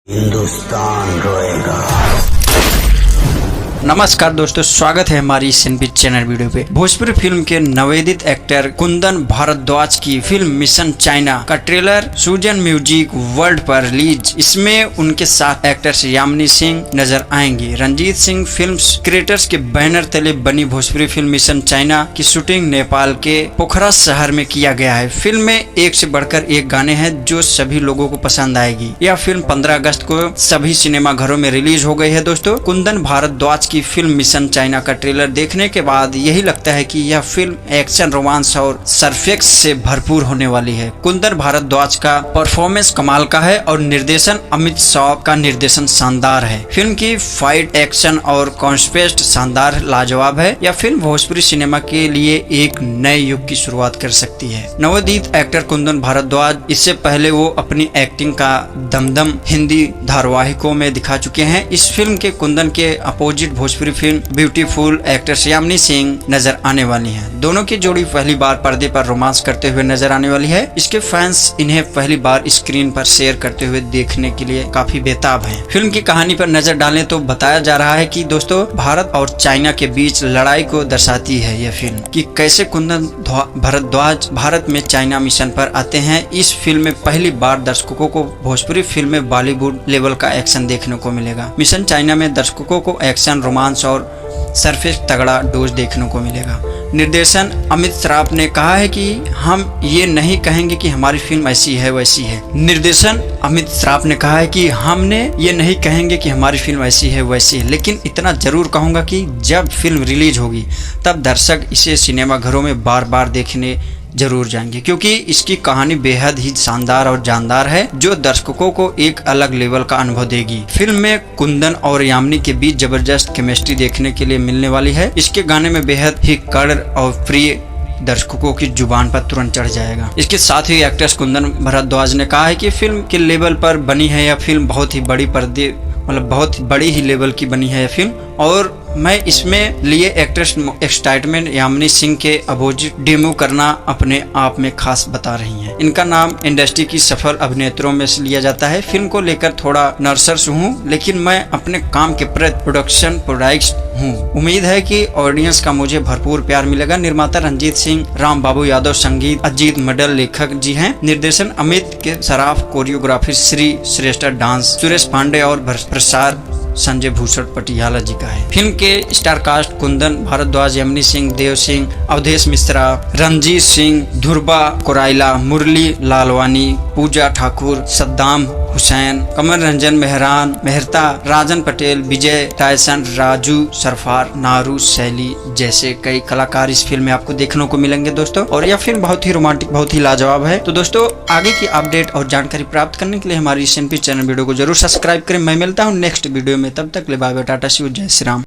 हिंदुस्तान रोएगा। नमस्कार दोस्तों, स्वागत है हमारी SNP चैनल वीडियो पे। भोजपुरी फिल्म के नवोदित एक्टर कुंदन भारद्वाज की फिल्म मिशन चाइना का ट्रेलर सुजन म्यूजिक वर्ल्ड पर रिलीज। इसमें उनके साथ एक्टर्स यामिनी सिंह नजर आएंगी। रंजीत सिंह फिल्म्स क्रिएटर्स के बैनर तले बनी भोजपुरी फिल्म मिशन चाइना की शूटिंग नेपाल के पोखरा शहर में किया गया है। फिल्म में एक से बढ़कर एक गाने हैं जो सभी लोगों को पसंद आएगी। यह फिल्म 15 अगस्त को सभी सिनेमा घरों में रिलीज हो गई है। दोस्तों, कुंदन भारद्वाज की फिल्म मिशन चाइना का ट्रेलर देखने के बाद यही लगता है कि यह फिल्म एक्शन, रोमांस और सरफेक्स से भरपूर होने वाली है। कुंदन भारद्वाज का परफॉर्मेंस कमाल का है और निर्देशन अमित शाह का निर्देशन शानदार है। फिल्म की फाइट, एक्शन और कॉन्सेप्ट शानदार लाजवाब है। यह फिल्म भोजपुरी सिनेमा के लिए एक नए युग की शुरुआत कर सकती है। नवोदित एक्टर कुंदन भारद्वाज इससे पहले वो अपनी एक्टिंग का दमदम हिंदी धारावाहिकों में दिखा चुके हैं। इस फिल्म के कुंदन के opposite Bhojpuri film beautiful actress Yamini Singh नजर आने वाली हैं। दोनों की जोड़ी पहली बार पर्दे पर रोमांस करते हुए नजर आने वाली है। इसके फैंस इन्हें पहली बार स्क्रीन पर शेयर करते हुए देखने के लिए काफी बेताब हैं। फिल्म की कहानी पर नजर डालें तो बताया जा रहा है कि दोस्तों, भारत और चाइना के बीच लड़ाई को दर्शाती है यह फिल्म कि कैसे कुंदन भारद्वाज भारत में चाइना मिशन पर आते हैं। इस फिल्म में पहली बार दर्शकों को भोजपुरी फिल्म में बॉलीवुड लेवल का एक्शन देखने को मिलेगा। मिशन चाइना में दर्शकों को एक्शन, रोमांस और सरफेस तगड़ा डोज देखने को मिलेगा। निर्देशन अमित श्राफ ने कहा है कि हम ये नहीं कहेंगे कि हमारी फिल्म ऐसी है वैसी है। निर्देशन अमित श्राफ ने कहा है कि हमने ये नहीं कहेंगे कि हमारी फिल्म ऐसी है वैसी है, लेकिन इतना जरूर कहूँगा कि जब फिल्म रिलीज होगी तब दर्शक इसे सिनेमा घरों में बार बार देखने जरूर जाएंगे, क्योंकि इसकी कहानी बेहद ही शानदार और जानदार है जो दर्शकों को एक अलग लेवल का अनुभव देगी। फिल्म में कुंदन और यामिनी के बीच जबरदस्त केमिस्ट्री देखने के लिए मिलने वाली है। इसके गाने में बेहद ही कड़ और प्रिय दर्शकों की जुबान पर तुरंत चढ़ जाएगा। इसके साथ ही एक्ट्रेस कुंदन भारद्वाज ने कहा है कि फिल्म के लेवल पर बनी है यह फिल्म, बहुत ही बड़ी पर्दे बहुत बड़ी ही लेवल की बनी है यह फिल्म, और मैं इसमें लिए एक्ट्रेस एक्साइटमेंट यामिनी सिंह के अपोजिट डेमो करना अपने आप में खास बता रही हैं। इनका नाम इंडस्ट्री की सफल अभिनेत्रों में से लिया जाता है। फिल्म को लेकर थोड़ा नर्वस हूँ, लेकिन मैं अपने काम के प्रति प्रोडक्शन प्रोडाइक्स हूँ। उम्मीद है कि ऑडियंस का मुझे भरपूर प्यार मिलेगा। निर्माता रंजीत सिंह, राम बाबू यादव, संगीत अजीत मडल लेखक जी हैं। निर्देशन अमित के सराफ, कोरियोग्राफी श्री श्रेष्ठ डांस सुरेश पांडे और प्रसार संजय भूषण पटियाला जी का है। फिल्म के स्टार कास्ट कुंदन भारद्वाज, यामिनी सिंह, देव सिंह, अवधेश मिश्रा, रणजीत सिंह, ध्रुवा कोराइला, मुरली लालवानी, पूजा ठाकुर, सद्दाम हुसैन, कमल रंजन मेहता, राजन पटेल, विजय टायसन, राजू सरफार, नारू शैली जैसे कई कलाकार इस फिल्म में आपको देखने को मिलेंगे दोस्तों। और यह फिल्म बहुत ही रोमांटिक, बहुत ही लाजवाब है। तो दोस्तों, आगे की अपडेट और जानकारी प्राप्त करने के लिए हमारी SNP चैनल वीडियो को जरूर सब्सक्राइब करें। मैं मिलता हूँ नेक्स्ट वीडियो में, तब तक ले बाय बाय, टाटा सी, जय श्री राम।